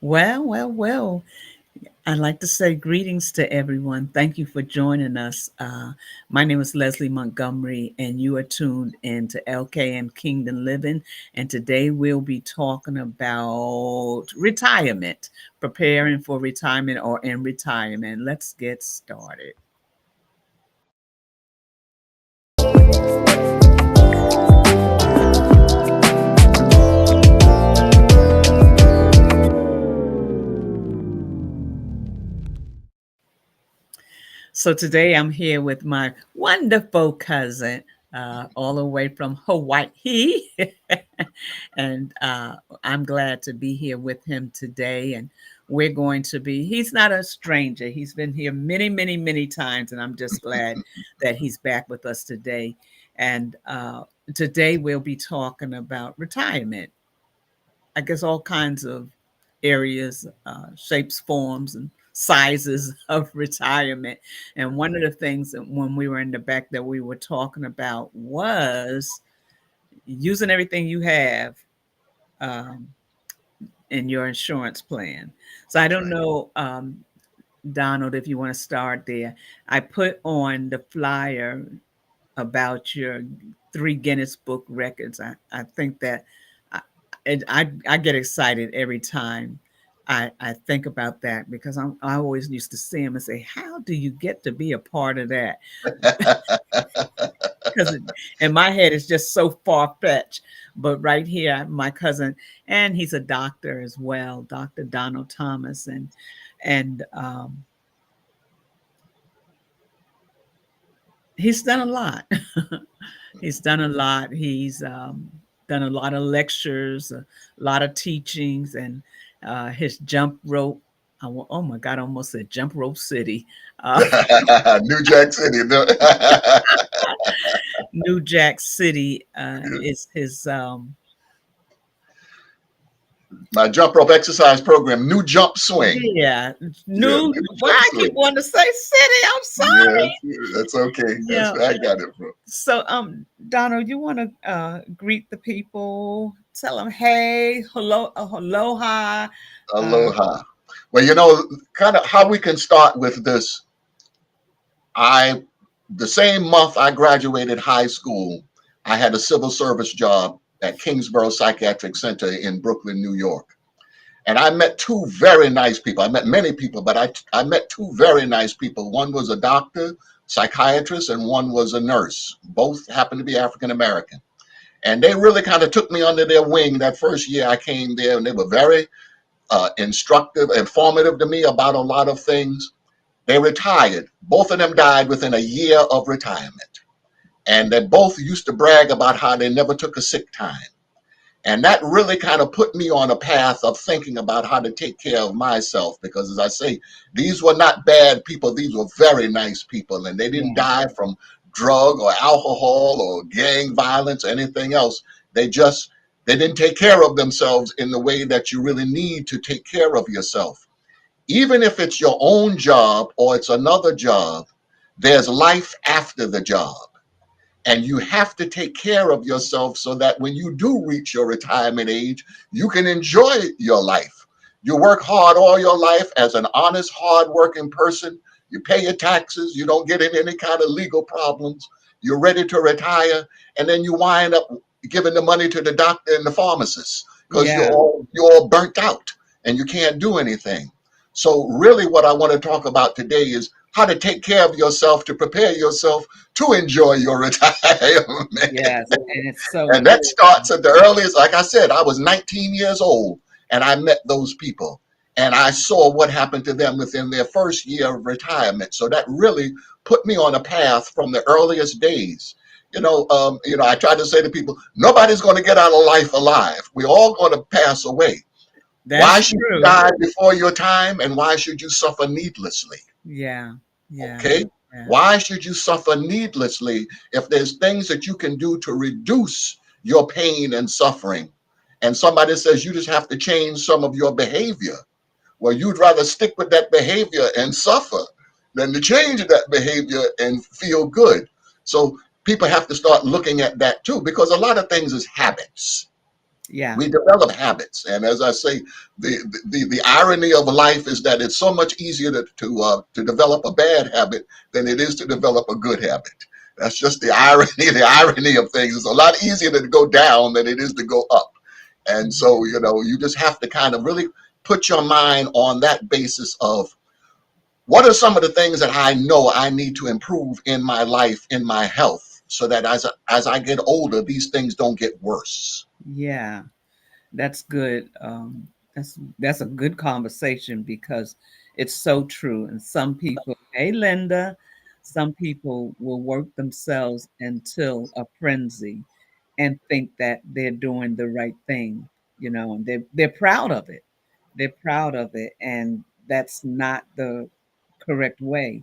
Well. I'd like to say greetings to everyone. Thank you for joining us. My name is Leslie Montgomery, and you are tuned into LKM Kingdom Living. And today we'll be talking about retirement, preparing for retirement or in retirement. Let's get started. So today I'm here with my wonderful cousin, all the way from Hawaii. and I'm glad to be here with him today. And we're going to be, he's not a stranger. He's been here many, many, many times. And I'm just glad that he's back with us today. And today we'll be talking about retirement. I guess all kinds of areas, shapes, forms, and sizes of retirement. And one of the things that when we were in the back that we were talking about was using everything you have um, in your insurance plan. So I don't Right. know, Donald, if you want to start there. I put on the flyer about your three Guinness Book records. I think that I, I get excited every time I think about that because I always used to see him and say, how do you get to be a part of that? Because in my head, it's just so far fetched. But right here, my cousin, and he's a doctor as well, Dr. Donald Thomas, and he's done a lot. He's done a lot. He's done a lot of lectures, a lot of teachings, and his jump rope. Oh my God, I almost said Jump Rope City. Uh, New Jack City. No. New Jack City is his. My jump rope exercise program, New Jump Swing. Yeah, Yeah, new. New Why Jump I keep Swing. wanting to say city? I'm Yes, sorry. that's okay. That's Yeah. where I got it from. So, Donald, you want to greet the people? Tell them, hey, hello, aloha. Uh, Aloha. Well, kind of how we can start with this. I, the same month I graduated high school, I had a civil service job at Kingsborough Psychiatric Center in Brooklyn, New York. And I met two very nice people. I met many people, but I met two very nice people. One was a doctor, psychiatrist, and one was a nurse. Both happened to be African American. And they really kind of took me under their wing that first year I came there, and they were very instructive, informative to me about a lot of things. They retired. Both of them died within a year of retirement. And they both used to brag about how they never took a sick time. And that really kind of put me on a path of thinking about how to take care of myself. Because as I say, these were not bad people. These were very nice people. And they didn't yeah, die from drug or alcohol or gang violence or anything else. They didn't take care of themselves in the way that you really need to take care of yourself. Even if it's your own job or it's another job, there's life after the job. And you have to take care of yourself so that when you do reach your retirement age, you can enjoy your life. You work hard all your life as an honest, hardworking person. You pay your taxes. You don't get in any kind of legal problems. You're ready to retire. And then you wind up giving the money to the doctor and the pharmacist because yeah. you're all burnt out and you can't do anything. So really what I want to talk about today is how to take care of yourself to prepare yourself to enjoy your retirement. Yes, and it's so And that important. starts at the earliest. Like I said, I was 19 years old and I met those people and I saw what happened to them within their first year of retirement. So that really put me on a path from the earliest days. I try to say to people, nobody's going to get out of life alive. We're all going to pass away. Why That's should you true. die before your time and why should you suffer needlessly? Yeah, yeah, Okay? yeah. Why should you suffer needlessly if there's things that you can do to reduce your pain and suffering? And somebody says you just have to change some of your behavior. Well, you'd rather stick with that behavior and suffer than to change that behavior and feel good. So people have to start looking at that too, because a lot of things is habits. Yeah. We develop habits, and as I say, the irony of life is that it's so much easier to develop a bad habit than it is to develop a good habit. That's just the irony. The irony of things. It's a lot easier to go down than it is to go up. And so, Mhm. you just have to kind of really put your mind on that basis of what are some of the things that I know I need to improve in my life, in my health, so that as I get older, these things don't get worse. Yeah. That's good. That's a good conversation because it's so true. And some people, hey Linda, some people will work themselves until a frenzy and think that they're doing the right thing, and they're proud of it. They're proud of it, and that's not the correct way.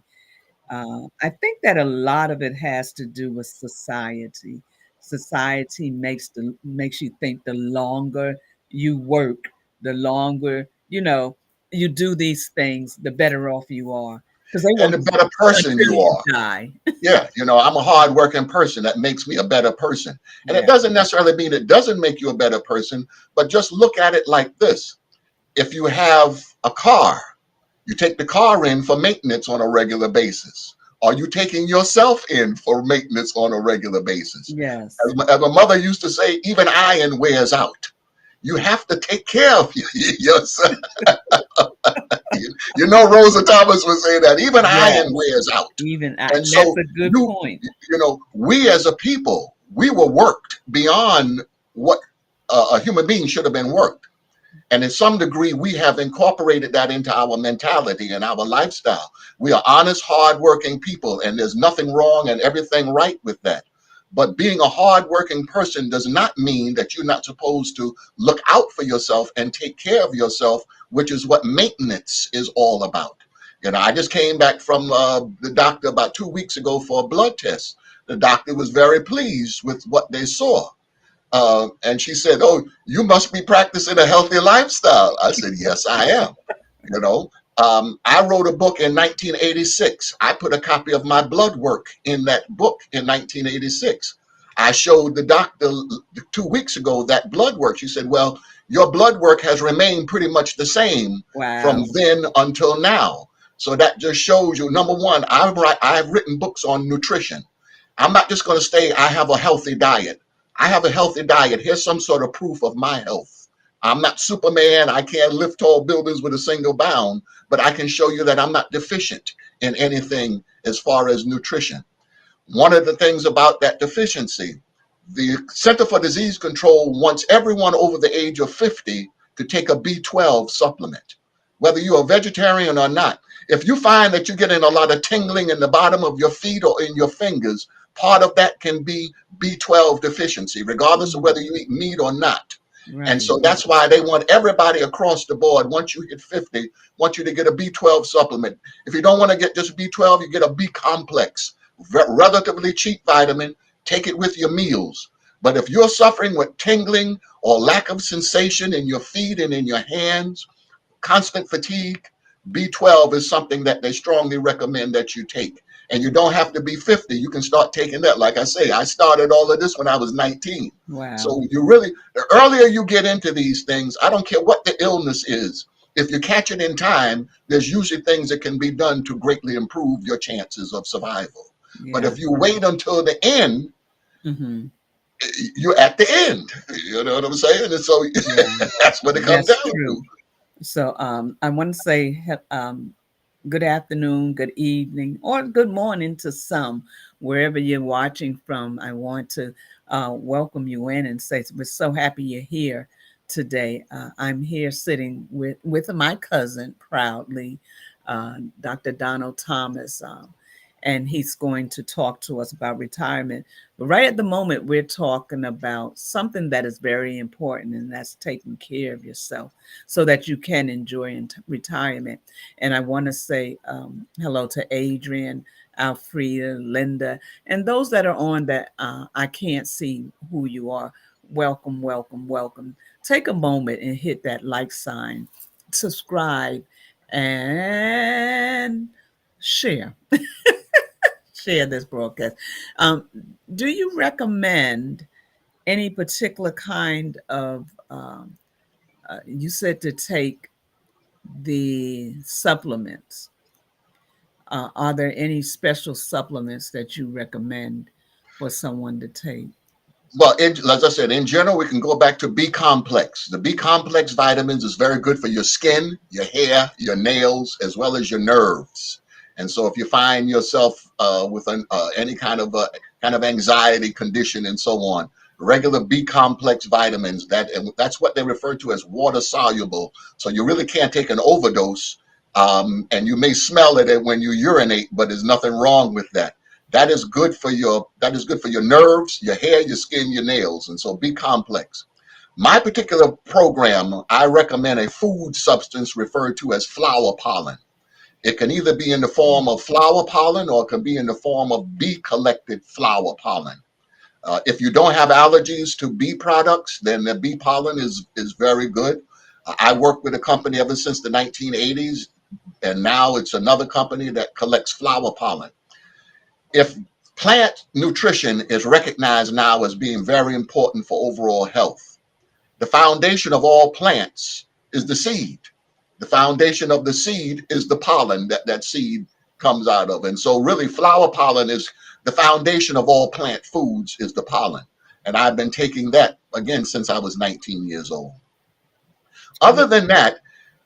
I think that a lot of it has to do with society. Society makes you think the longer you work, the longer you do these things, the better off you are, because they And want the to better see you person until you you are. die. Yeah, I'm a hardworking person. That makes me a better person. And it Yeah. doesn't necessarily mean it doesn't make you a better person, but just look at it like this. If you have a car, you take the car in for maintenance on a regular basis. Are you taking yourself in for maintenance on a regular basis? Yes. As my mother used to say, even iron wears out. You have to take care of yourself. Rosa Thomas would say that even Yes. iron wears out. And And that's so a good you, point. we as a people, we were worked beyond what a human being should have been worked. And in some degree, we have incorporated that into our mentality and our lifestyle. We are honest, hardworking people, and there's nothing wrong and everything right with that. But being a hardworking person does not mean that you're not supposed to look out for yourself and take care of yourself, which is what maintenance is all about. I just came back from the doctor about 2 weeks ago for a blood test. The doctor was very pleased with what they saw. And she said, "Oh, you must be practicing a healthy lifestyle." I said, "Yes, I am." You know, I wrote a book in 1986. I put a copy of my blood work in that book in 1986. I showed the doctor 2 weeks ago that blood work. She said, "Well, your blood work has remained pretty much the same from Wow. then until now." So that just shows you, number one, I've written books on nutrition. I'm not just going to say I have a healthy diet. I have a healthy diet. Here's some sort of proof of my health. I'm not Superman. I can't lift tall buildings with a single bound, but I can show you that I'm not deficient in anything as far as nutrition. One of the things about that deficiency, the Center for Disease Control wants everyone over the age of 50 to take a B12 supplement, whether you're a vegetarian or not. If you find that you're getting a lot of tingling in the bottom of your feet or in your fingers, part of that can be B12 deficiency, regardless of whether Mm, you eat meat or not. And right. so that's why they want everybody across the board, once you hit 50, want you to get a B12 supplement. If you don't want to get just B12, you get a B complex, relatively cheap vitamin. Take it with your meals. But if you're suffering with tingling or lack of sensation in your feet and in your hands, constant fatigue, B12 is something that they strongly recommend that you take. And you don't have to be 50. You can start taking that. Like I say, I started all of this when I was 19. Wow. So the earlier you get into these things, I don't care what the illness is. If you catch it in time, there's usually things that can be done to greatly improve your chances of survival. But Yeah. if you wait until the end, Hmm. you're at the end. You know what I'm saying? And so Yeah. that's what it comes That's down to. true. So I want to say good afternoon, good evening, or good morning to some, wherever you're watching from. I want to welcome you in and say we're so happy you're here today. I'm here sitting with my cousin proudly, Dr. Donald Thomas, and he's going to talk to us about retirement. But right at the moment, we're talking about something that is very important, and that's taking care of yourself so that you can enjoy retirement. And I want to say hello to Adrian, Alfreda, Linda, and those that are on that I can't see who you are. Welcome, welcome, welcome. Take a moment and hit that like sign, subscribe, and share. Share this broadcast. Um, do you recommend any particular kind of you said to take the supplements. Are there any special supplements that you recommend for someone to take? Well, as I said, in general, we can go back to B complex. The B complex vitamins is very good for your skin, your hair, your nails, as well as your nerves. And so, if you find yourself with any kind of anxiety condition and so on, regular B complex vitamins, that's what they refer to as water soluble. So you really can't take an overdose, and you may smell it when you urinate, but there's nothing wrong with that. That is good for your nerves, your hair, your skin, your nails. And so be complex. My particular program, I recommend a food substance referred to as flower pollen. It can either be in the form of flower pollen or it can be in the form of bee collected flower pollen. If you don't have allergies to bee products, then the bee pollen is very good. I worked with a company ever since the 1980s, and now it's another company that collects flower pollen. If plant nutrition is recognized now as being very important for overall health, the foundation of all plants is the seed. The foundation of the seed is the pollen that seed comes out of. And so really flower pollen is the foundation of all plant foods, is the pollen. And I've been taking that again since I was 19 years old. Other than that,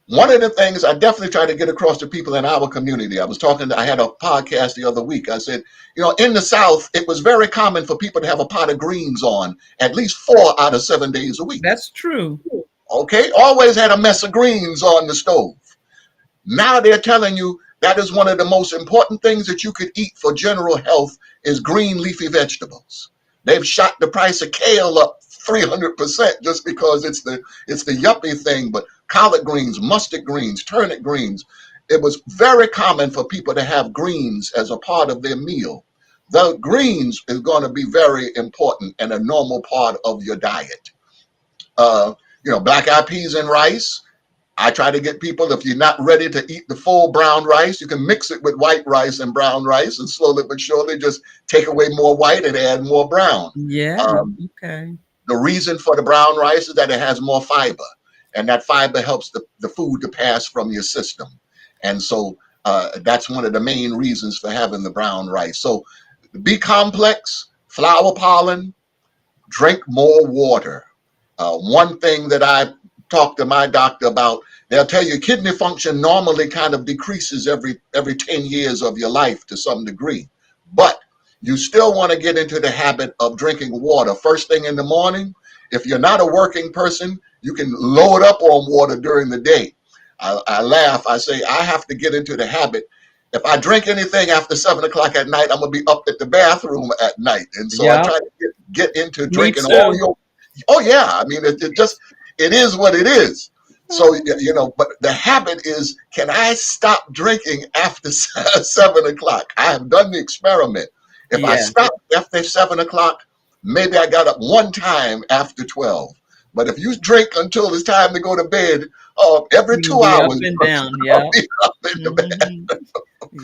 one of the things I definitely try to get across to people in our community, I had a podcast the other week. I said, in the South, it was very common for people to have a pot of greens on at least 4 out of 7 days a week. That's true. Okay, always had a mess of greens on the stove. Now they're telling you that is one of the most important things that you could eat for general health is green leafy vegetables. They've shot the price of kale up 300% just because it's the yuppie thing. But collard greens, mustard greens, turnip greens, it was very common for people to have greens as a part of their meal. The greens is going to be very important and a normal part of your diet. Black-eyed peas and rice. I try to get people, if you're not ready to eat the full brown rice, you can mix it with white rice and brown rice and slowly but surely just take away more white and add more brown. Yeah, okay. The reason for the brown rice is that it has more fiber, and that fiber helps the food to pass from your system. And so that's one of the main reasons for having the brown rice. So the B complex, flower pollen, drink more water. One thing that I talked to my doctor about, they'll tell you kidney function normally kind of decreases every 10 years of your life to some degree. But you still want to get into the habit of drinking water first thing in the morning. If you're not a working person, you can load up on water during the day. I laugh. I say, I have to get into the habit. If I drink anything after 7 o'clock at night, I'm going to be up at the bathroom at night. And so I try to get into drinking all your. Oh, yeah. I mean, it is what it is. So, but the habit is, can I stop drinking after 7 o'clock? I have done the experiment. If I stop after 7 o'clock, maybe I got up one time after 12. But if you drink until it's time to go to bed, every 2 hours, up and down, yeah. Up in the bed.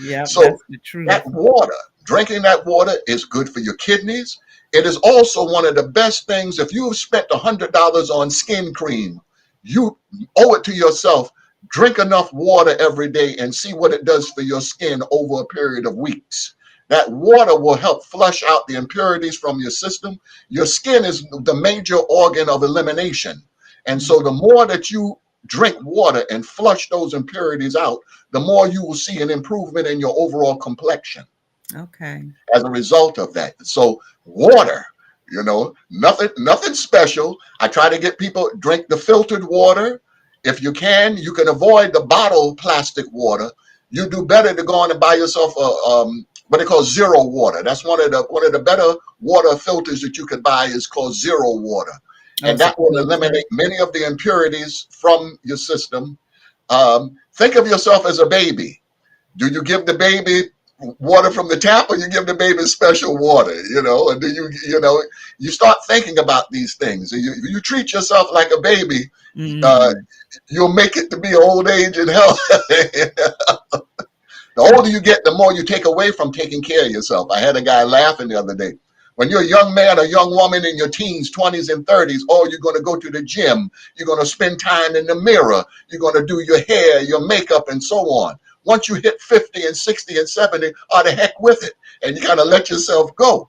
Yeah, so that's the truth. That water, drinking that water is good for your kidneys. It is also one of the best things. If you have spent $100 on skin cream, you owe it to yourself. Drink enough water every day and see what it does for your skin over a period of weeks. That water will help flush out the impurities from your system. Your skin is the major organ of elimination. And so the more that you drink water and flush those impurities out, the more you will see an improvement in your overall complexion. Okay. As a result of that. So water, nothing special. I try to get people drink the filtered water. If you can avoid the bottled plastic water. You do better to go on and buy yourself what they call zero water. That's one of the better water filters that you could buy is called zero water. And that will eliminate many of the impurities from your system. Think of yourself as a baby. Do you give the baby water from the tap or you give the baby special water, and do you start thinking about these things. You treat yourself like a baby, you'll make it to be old age and health. The older you get, the more you take away from taking care of yourself. I had a guy laughing the other day. When you're a young man or young woman in your teens, 20s, and 30s, oh, you're going to go to the gym. You're going to spend time in the mirror. You're going to do your hair, your makeup, and so on. Once you hit 50 and 60 and 70, oh, the heck with it. And you kind of let yourself go.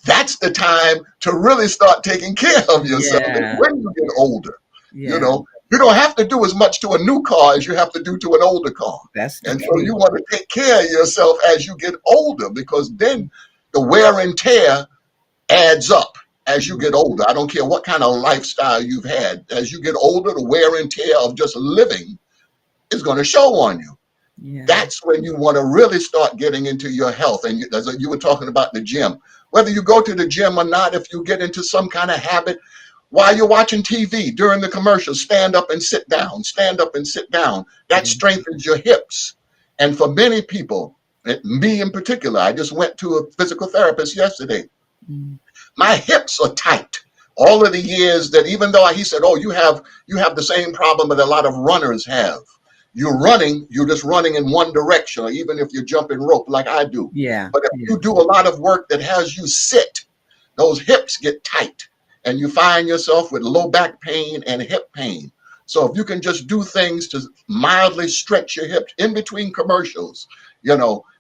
That's the time to really start taking care of yourself. Yeah. When you get older, Yeah. you know, you don't have to do as much to a new car as you have to do to an older car. That's the And so truth. you want to take care of yourself as you get older, because then the wear and tear adds up as you get older. I don't care what kind of lifestyle you've had. As you get older, the wear and tear of just living is going to show on you. Yeah. That's when you want to really start getting into your health. And as you were talking about the gym, whether you go to the gym or not, if you get into some kind of habit, while you're watching TV during the commercials, stand up and sit down, stand up and sit down. That strengthens your hips. And for many people, me in particular, I just went to a physical therapist yesterday. My hips are tight. All of the years that, even though he said, oh, you have the same problem that a lot of runners have. You're just running in one direction, or even if you're jumping rope like I do. Yeah. But if you do a lot of work that has you sit, those hips get tight and you find yourself with low back pain and hip pain. So if you can just do things to mildly stretch your hips in between commercials,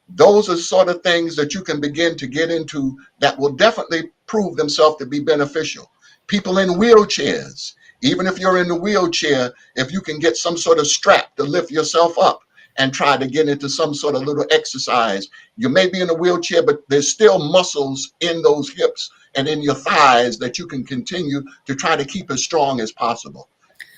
those are sort of things that you can begin to get into that will definitely prove themselves to be beneficial. People in wheelchairs, even if you're in the wheelchair, if you can get some sort of strap to lift yourself up and try to get into some sort of little exercise. You may be in a wheelchair, but there's still muscles in those hips and in your thighs that you can continue to try to keep as strong as possible.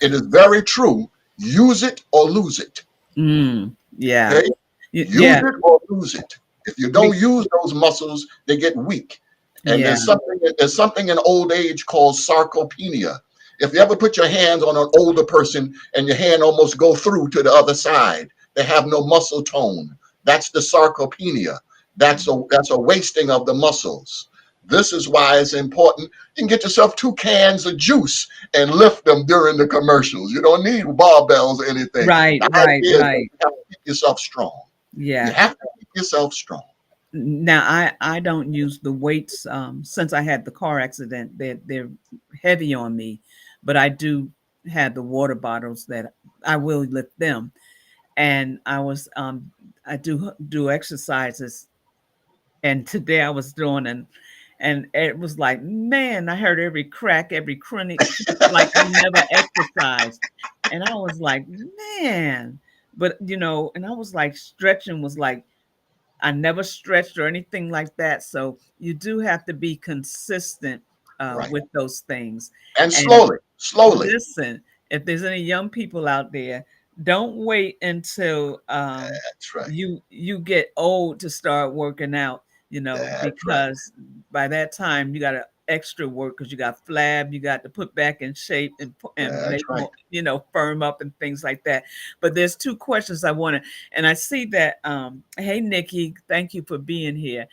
It is very true. Use it or lose it. Yeah. Okay? Use it or lose it. If you don't use those muscles, they get weak. And there's something in old age called sarcopenia. If you ever put your hands on an older person and your hand almost go through to the other side, they have no muscle tone. That's the sarcopenia. That's a wasting of the muscles. This is why it's important. You can get yourself 2 cans of juice and lift them during the commercials. You don't need barbells or anything. Right. You have to keep yourself strong. Yeah. You have to keep yourself strong. Now, I don't use the weights since I had the car accident. They're heavy on me, but I do have the water bottles that I will lift them. And I do exercises, and today I was doing and it was like, man, I heard every crack, every chronic, like I never exercised. And I was like, man, but and I was like, stretching was like, I never stretched or anything like that. So you do have to be consistent Right. with those things. And slowly. Listen, if there's any young people out there, don't wait until That's right. you get old to start working out, because by that time you got to extra work because you got flab, you got to put back in shape and make more, firm up and things like that. But there's 2 questions I wanted, and I see that. Hey, Nikki, thank you for being here.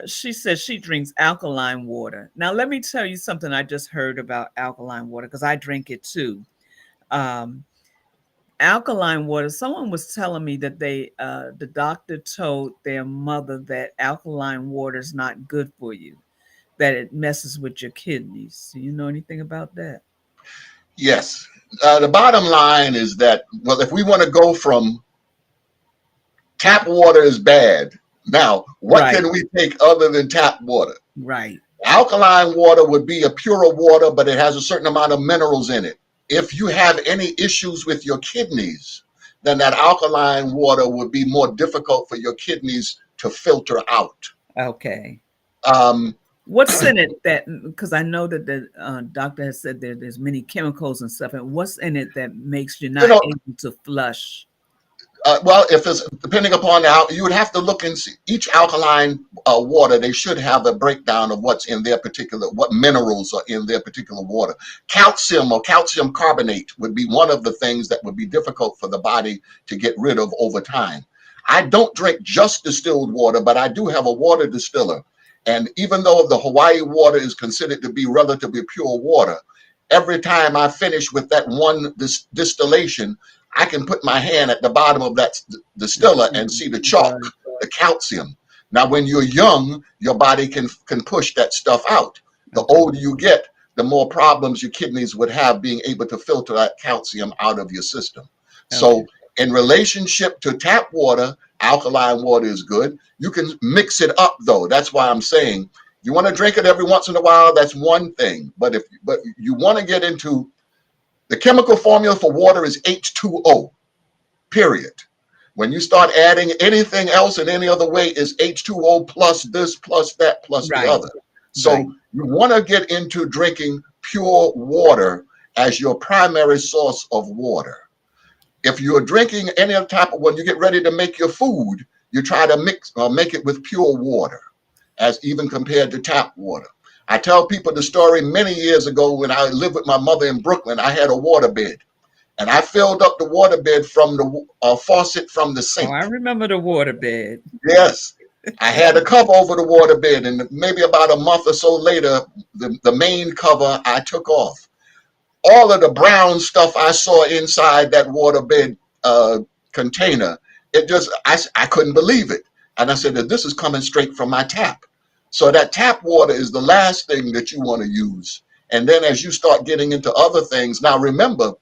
She says she drinks alkaline water. Now, let me tell you something I just heard about alkaline water because I drink it too. Alkaline water. Someone was telling me that the doctor told their mother that alkaline water is not good for you, that it messes with your kidneys. Do you know anything about that? Yes. The bottom line is that, well, if we want to go from tap water is bad, now what can we take other than tap water? Right. Alkaline water would be a purer water, but it has a certain amount of minerals in it. If you have any issues with your kidneys, then that alkaline water would be more difficult for your kidneys to filter out. Okay. What's in it that, because I know that the doctor has said that there's many chemicals and stuff, and what's in it that makes you not able to flush? Well, if it's depending upon you would have to look and see each alkaline water. They should have a breakdown of what's in their what minerals are in their particular water. Calcium or calcium carbonate would be one of the things that would be difficult for the body to get rid of over time. I don't drink just distilled water, but I do have a water distiller. And even though the Hawaii water is considered to be relatively pure water, every time I finish with that one distillation, I can put my hand at the bottom of that distiller and see the chalk, the calcium. Now, when you're young, your body can push that stuff out. The Okay. older you get, the more problems your kidneys would have being able to filter that calcium out of your system. Okay. So in relationship to tap water, alkaline water is good. You can mix it up though. That's why I'm saying you want to drink it every once in a while, that's one thing. But you want to get into the chemical formula for water is H2O, period. When you start adding anything else in any other way, is H2O plus this, plus that, plus the Right. other. Right. So you want to get into drinking pure water as your primary source of water. If you're drinking any other type of, when you get ready to make your food, you try to make it with pure water, as even compared to tap water. I tell people the story many years ago when I lived with my mother in Brooklyn. I had a waterbed, and I filled up the waterbed from the faucet from the Oh, I sink. remember the waterbed. Yes, I had a cover over the waterbed, and maybe about a month or so later, the main cover I took off. All of the brown stuff I saw inside that waterbed container, I couldn't believe it. And I said that this is coming straight from my tap. So that tap water is the last thing that you want to use. And then as you start getting into other things, now remember,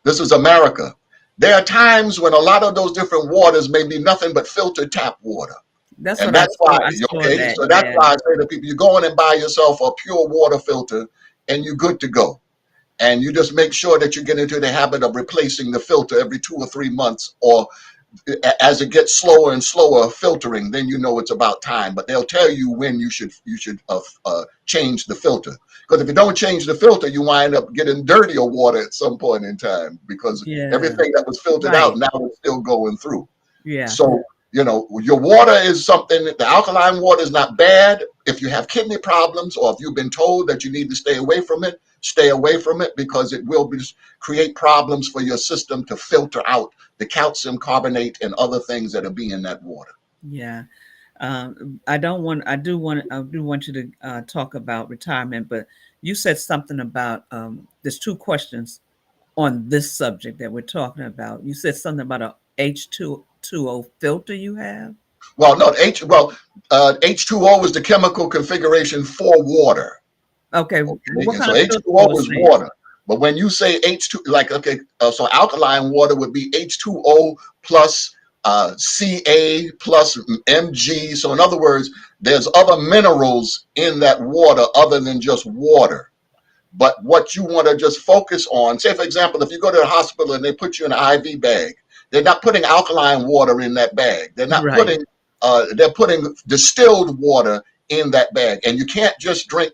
this is America. There are times when a lot of those different waters may be nothing but filtered tap water. That's And what I that's why, saw. I saw okay, that. so that's Yeah. why I say to people, you go in and buy yourself a pure water filter and you're good to go. And you just make sure that you get into the habit of replacing the filter every 2 or 3 months, or as it gets slower and slower filtering, then you know it's about time. But they'll tell you when you should change the filter. Because if you don't change the filter, you wind up getting dirtier water at some point in time, because Yeah. everything that was filtered out Right. now is still going through. Yeah. So, your water is something, the alkaline water is not bad. If you have kidney problems, or if you've been told that you need to stay away from it, stay away from it, because it will create problems for your system to filter out the calcium carbonate and other things that are being in that water. Yeah. I don't want. I do want you to talk about retirement, but you said something about. There's two questions on this subject that we're talking about. You said something about a H2O filter you have. Well, no, H2O is the chemical configuration for water. Okay. Okay, What and kind so of filter you H2O were is saying? water. But when you say H2, like, okay, so alkaline water would be H2O plus Ca plus Mg. So in other words, there's other minerals in that water other than just water. But what you want to just focus on, say for example, if you go to the hospital and they put you in an IV bag, they're not putting alkaline water in that bag. Right. They're putting distilled water in that bag. And you can't just drink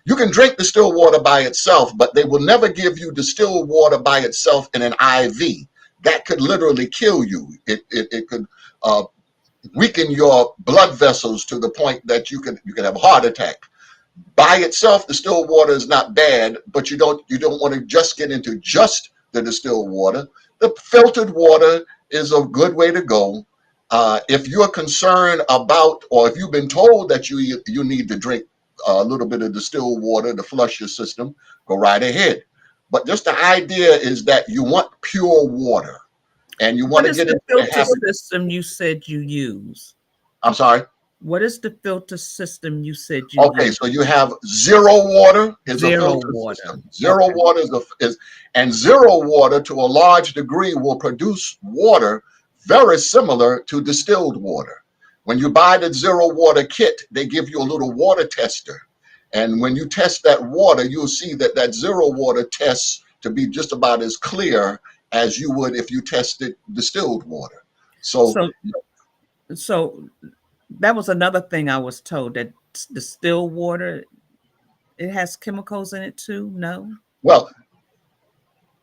you can drink distilled water by itself, but they will never give you distilled water by itself in an IV. That could literally kill you. It could uh, weaken your blood vessels to the point that you can have a heart attack. By itself, distilled water is not bad, but you don't want to just get into just the distilled water. The filtered water is a good way to go. If you're concerned about, or if you've been told that you need to drink a little bit of distilled water to flush your system, go right ahead. But just the idea is that you want pure water, and you want What to is get the into the filter habit. system you said you use? I'm sorry. What is the filter system you said you Okay, use? so you have zero water is a Zero filter water. system. Zero Okay. water and zero water to a large degree will produce water very similar to distilled water. When you buy the zero water kit, they give you a little water tester. And when you test that water, you'll see that that zero water tests to be just about as clear as you would if you tested distilled water. So So so that was another thing I was told, that the still water, it has chemicals in it too. No. well,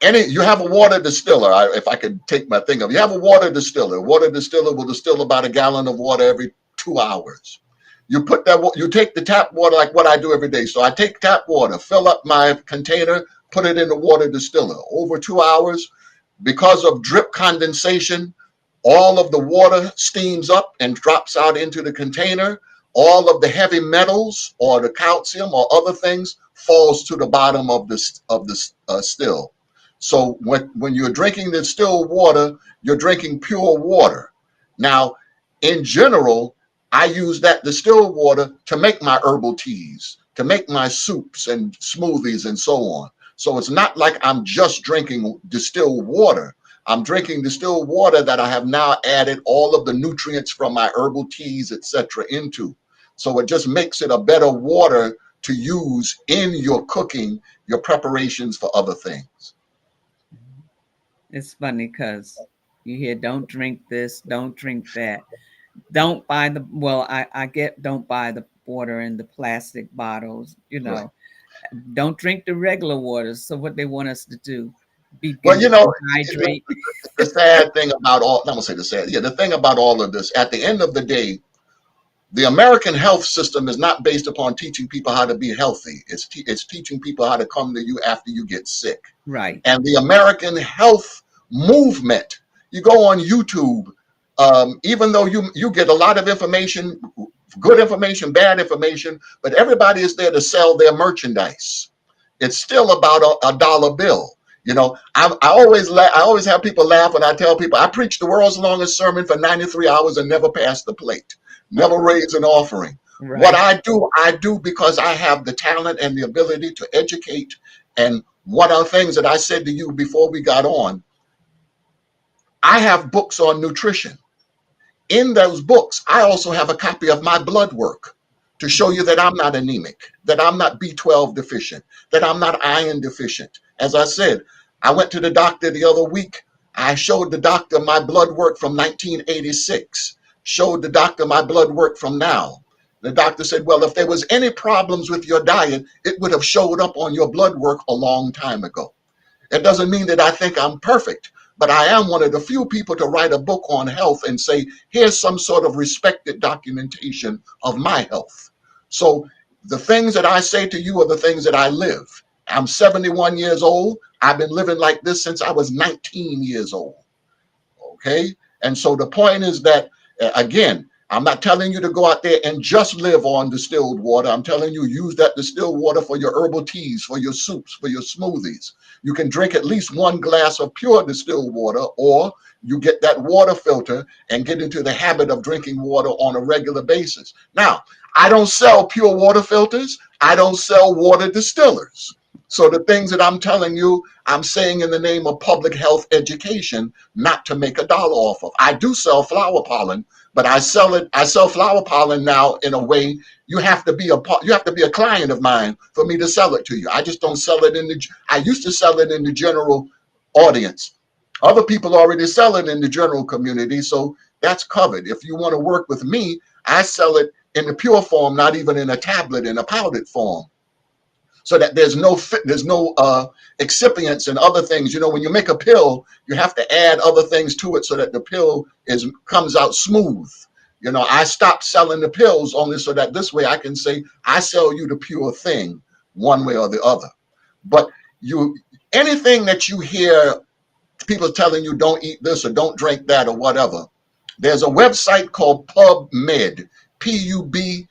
you have a water distiller. If I could take my thing up, you have a water distiller. Water distiller will distill about a gallon of water every 2 hours. You take the tap water, like what I do every day. So I take tap water, fill up my container, put it in the water distiller. Over 2 hours, because of drip condensation, all of the water steams up and drops out into the container. All of the heavy metals or the calcium or other things falls to the bottom of the still. So when you're drinking the still water, you're drinking pure water. Now, in general, I use that distilled water to make my herbal teas, to make my soups and smoothies and so on. So it's not like I'm just drinking distilled water. I'm drinking distilled water that I have now added all of the nutrients from my herbal teas, etc., into. So it just makes it a better water to use in your cooking, your preparations for other things. It's funny because you hear, don't drink this, don't drink that. Don't buy the, well, I get, don't buy the water in the plastic bottles, Right. don't drink the regular water. So what they want us to do, Well, begin to dehydrate. the sad thing about all, I'm gonna say the sad, yeah, the thing about all of this, at the end of the day, the American health system is not based upon teaching people how to be healthy. It's teaching people how to come to you after you get sick. Right. And the American health movement, you go on YouTube, even though you get a lot of information, good information, bad information, but everybody is there to sell their merchandise. It's still about a dollar bill. You know, I always have people laugh when I tell people I preach the world's longest sermon for 93 hours and never pass the plate, never raise an offering. What Right. I do because I have the talent and the ability to educate. And one of the things that I said to you before we got on, I have books on nutrition. In those books, I also have a copy of my blood work to show you that I'm not anemic, that I'm not B12 deficient, that I'm not iron deficient. As I said, I went to the doctor the other week. I showed the doctor my blood work from 1986, showed the doctor my blood work from now. The doctor said, well, if there was any problems with your diet, it would have showed up on your blood work a long time ago. It doesn't mean that I think I'm perfect, but I am one of the few people to write a book on health and say, here's some sort of respected documentation of my health. So the things that I say to you are the things that I live. I'm 71 years old. I've been living like this since I was 19 years old. Okay. And so the point is that, again, I'm not telling you to go out there and just live on distilled water. I'm telling you, use that distilled water for your herbal teas, for your soups, for your smoothies. You can drink at least one glass of pure distilled water, or you get that water filter and get into the habit of drinking water on a regular basis. Now, I don't sell pure water filters. I don't sell water distillers. So the things that I'm telling you, I'm saying in the name of public health education, not to make a dollar off of. I do sell flower pollen, but I sell flower pollen now in a way you have to be a client of mine for me to sell it to you. I just don't sell it I used to sell it in the general audience. Other people already sell it in the general community, so that's covered. If you want to work with me, I sell it in the pure form, not even in a tablet, in a powdered form, so that there's no excipients and other things. You know, when you make a pill, you have to add other things to it so that the pill comes out smooth. You know, I stopped selling the pills only so that this way I can say I sell you the pure thing one way or the other. But anything that you hear people telling you don't eat this or don't drink that or whatever, there's a website called PubMed, PubMed.org.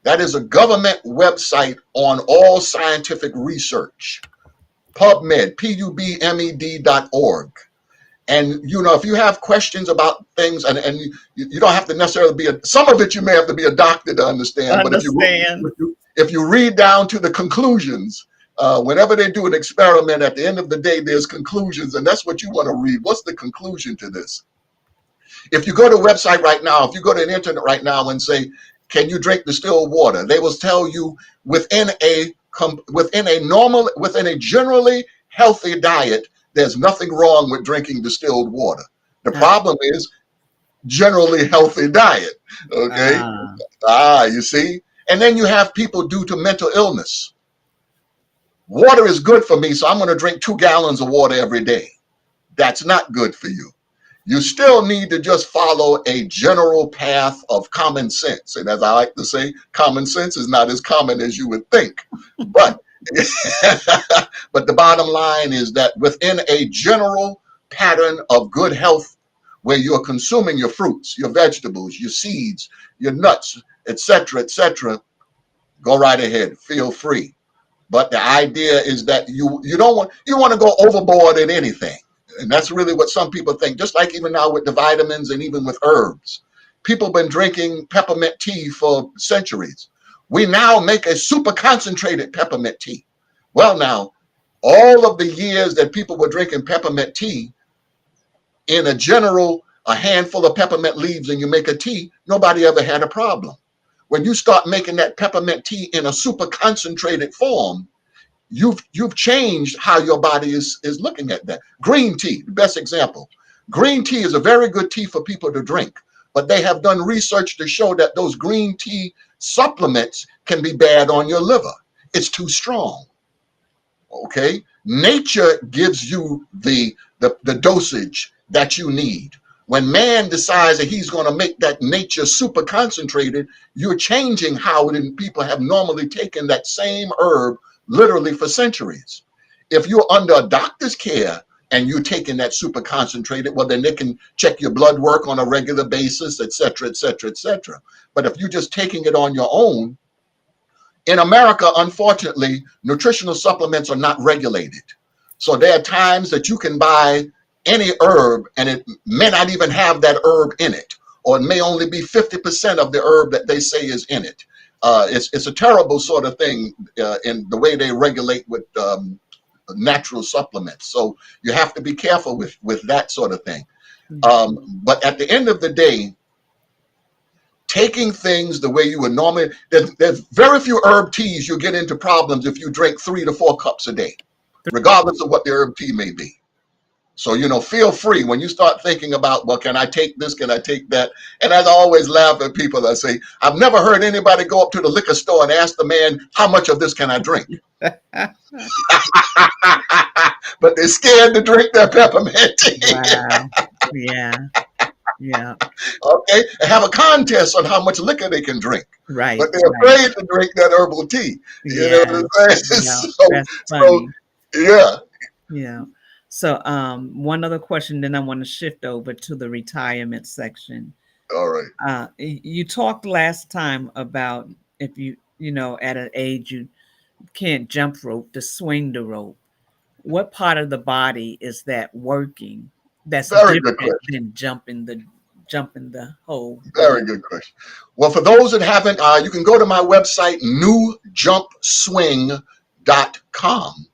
That is a government website on all scientific research. PubMed, PubMed.org. And, you know, if you have questions about things, and you don't have to necessarily some of it you may have to be a doctor to understand. But if you read down to the conclusions, whenever they do an experiment, at the end of the day, there's conclusions, and that's what you want to read. What's the conclusion to this? If you go to a website right now, if you go to the internet right now and say, can you drink distilled water? They will tell you within a generally healthy diet, there's nothing wrong with drinking distilled water. The problem is generally healthy diet. Okay. You see? And then you have people due to mental illness. Water is good for me, so I'm going to drink 2 gallons of water every day. That's not good for you. You still need to just follow a general path of common sense. And as I like to say, common sense is not as common as you would think. But, but the bottom line is that within a general pattern of good health, where you're consuming your fruits, your vegetables, your seeds, your nuts, etc., go right ahead, feel free. But the idea is that you want to go overboard in anything. And that's really what some people think. Just like even now with the vitamins and even with herbs, people have been drinking peppermint tea for centuries. We now make a super concentrated peppermint tea. Well, now, all of the years that people were drinking peppermint tea, in a general, a handful of peppermint leaves and you make a tea, nobody ever had a problem. When you start making that peppermint tea in a super concentrated form, you've changed how your body is looking at that. Green tea, the best example. Green tea is a very good tea for people to drink, but they have done research to show that those green tea supplements can be bad on your liver. It's too strong. Okay, nature gives you the dosage that you need. When man decides that he's going to make that nature super concentrated, you're changing how people have normally taken that same herb literally for centuries. If you're under a doctor's care and you're taking that super concentrated, well, then they can check your blood work on a regular basis, et cetera, et cetera, et cetera. But if you're just taking it on your own, in America, unfortunately, nutritional supplements are not regulated. So there are times that you can buy any herb and it may not even have that herb in it, or it may only be 50% of the herb that they say is in it. It's a terrible sort of thing in the way they regulate with natural supplements. So you have to be careful with that sort of thing. But at the end of the day, taking things the way you would normally, there's very few herb teas you get into problems if you drink 3 to 4 cups a day, regardless of what the herb tea may be. So, feel free when you start thinking about, well, can I take this? Can I take that? And I always laugh at people that say, I've never heard anybody go up to the liquor store and ask the man, how much of this can I drink? But they're scared to drink their peppermint tea. Wow. Yeah. Yeah. Okay. And have a contest on how much liquor they can drink. Right. But they're afraid to drink that herbal tea. You know what I'm saying? Yeah, that's funny. Yeah. Yeah. So one other question, then I want to shift over to the retirement section. All right. You talked last time about if you at an age you can't jump rope to swing the rope. What part of the body is that working? That's very good different question. than jumping the hole. Very good question. Well, for those that haven't, you can go to my website, newjumpswing.com.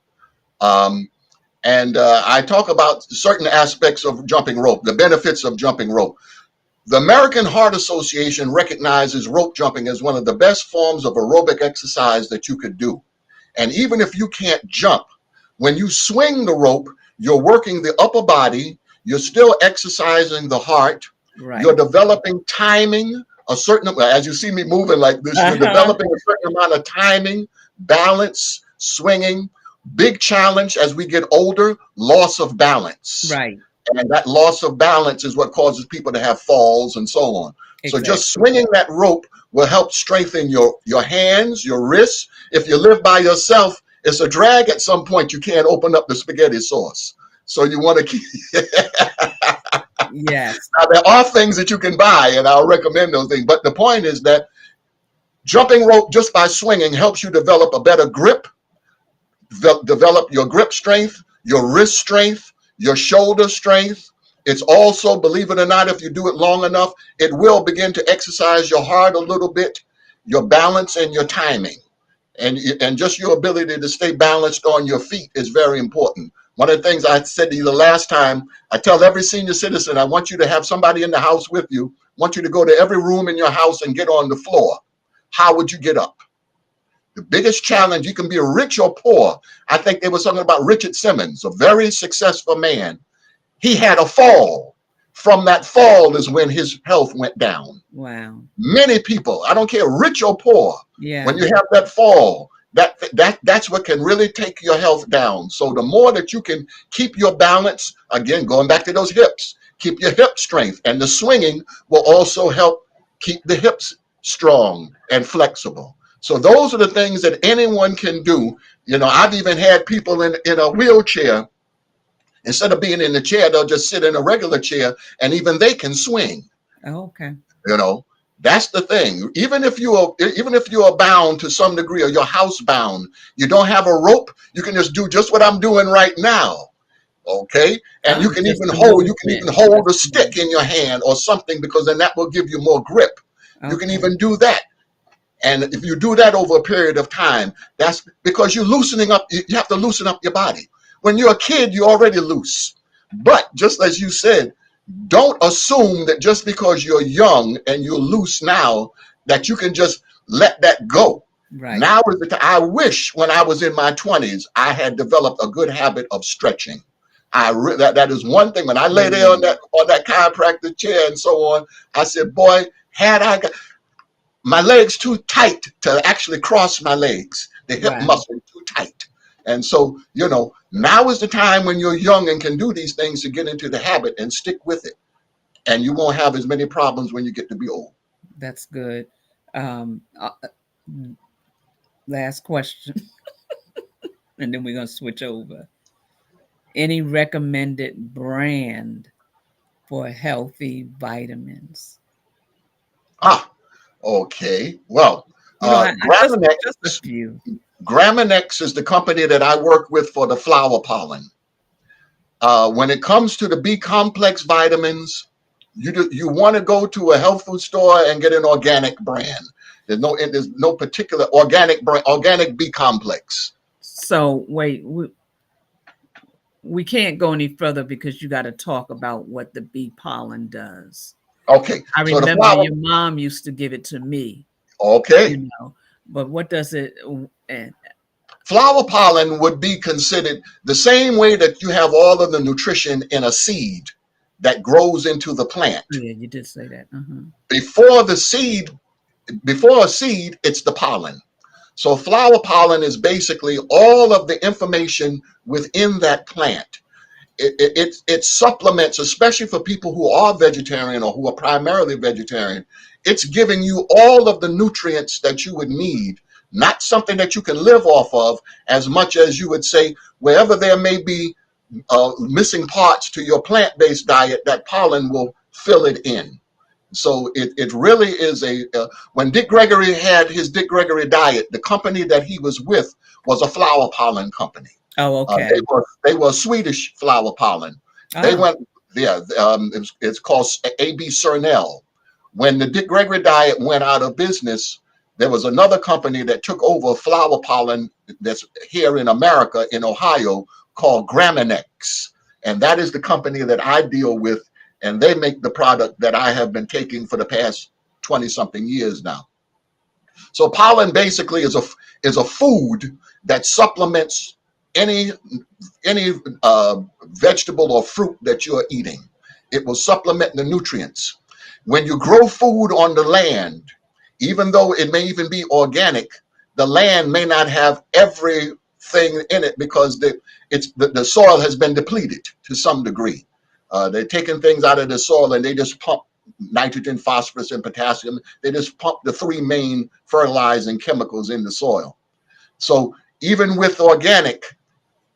And I talk about certain aspects of jumping rope, the benefits of jumping rope. The American Heart Association recognizes rope jumping as one of the best forms of aerobic exercise that you could do. And even if you can't jump, when you swing the rope, you're working the upper body, you're still exercising the heart, Right. You're developing timing, as you see me moving like this, you're developing a certain amount of timing, balance, swinging. Big challenge as we get older, loss of balance. Right. And that loss of balance is what causes people to have falls and so on. Exactly. So just swinging that rope will help strengthen your hands, your wrists. If you live by yourself, it's a drag at some point. You can't open up the spaghetti sauce. So you want to keep. Yes. Now, there are things that you can buy, and I'll recommend those things. But the point is that jumping rope just by swinging helps you develop a better grip, develop your grip strength, your wrist strength, your shoulder strength. It's also, believe it or not, if you do it long enough, it will begin to exercise your heart a little bit, your balance and your timing. And just your ability to stay balanced on your feet is very important. One of the things I said to you the last time, I tell every senior citizen, I want you to have somebody in the house with you. I want you to go to every room in your house and get on the floor. How would you get up? The biggest challenge, you can be rich or poor. I think they were talking about Richard Simmons, a very successful man. He had a fall. From that fall is when his health went down. Wow. Many people, I don't care, rich or poor, yeah. When you have that fall, that's what can really take your health down. So the more that you can keep your balance, again, going back to those hips, keep your hip strength, and the swinging will also help keep the hips strong and flexible. So those are the things that anyone can do. You know, I've even had people in a wheelchair. Instead of being in the chair, they'll just sit in a regular chair, and even they can swing. Oh, okay. You know, that's the thing. Even if you are bound to some degree, or you're housebound, you don't have a rope, you can just do just what I'm doing right now. Okay, and you Oh, can just even the hold movement. hold Just a the stick movement. in your hand or something, because then that will give you more grip. You can Okay. even do that. And if you do that over a period of time, that's because you're loosening up. You have to loosen up your body. When you're a kid, you're already loose. But just as you said, don't assume that just because you're young and you're loose now, that you can just let that go. Right. Now is the time. I wish when I was in my 20s, I had developed a good habit of stretching. That is one thing. When I lay there on Mm. that chiropractor chair and so on, I said, boy, had I got my legs too tight to actually cross my legs, the hip Wow. muscle too tight. And so, now is the time when you're young and can do these things to get into the habit and stick with it. And you won't have as many problems when you get to be old. That's good. Um, uh, Last question, and then we're gonna switch over. Any recommended brand for healthy vitamins? Ah, okay. Well, I just a Graminex, few. Graminex is the company that I work with for the flower pollen. When it comes to the B complex vitamins, you want to go to a health food store and get an organic brand. There's no particular organic brand, organic B complex. So wait, we can't go any further because you got to talk about what the bee pollen does. Okay, I so the remember flower. your mom used to give it to me, Okay, but what does it? And flower pollen would be considered the same way that you have all of the nutrition in a seed that grows into the plant. oh, yeah, you did say that. Before the seed, before a seed, it's the pollen. So flower pollen is basically all of the information within that plant. It supplements, especially for people who are vegetarian or who are primarily vegetarian. It's giving you all of the nutrients that you would need, not something that you can live off of, as much as you would say wherever there may be missing parts to your plant-based diet, that pollen will fill it in. So it really is when Dick Gregory had his Dick Gregory diet, the company that he was with was a flower pollen company. Oh, They okay. were Swedish flower pollen. They Oh, went, yeah. It's called AB Cernel. When the Dick Gregory diet went out of business, there was another company that took over flower pollen that's here in America, in Ohio, called Graminex, and that is the company that I deal with, and they make the product that I have been taking for the past 20 something years now. So pollen basically is a food that supplements any any vegetable or fruit that you're eating. It will supplement the nutrients. When you grow food on the land, even though it may even be organic, the land may not have everything in it because the soil has been depleted to some degree. They're taking things out of the soil and they just pump nitrogen, phosphorus, and potassium. They just pump the three main fertilizing chemicals in the soil. So even with organic,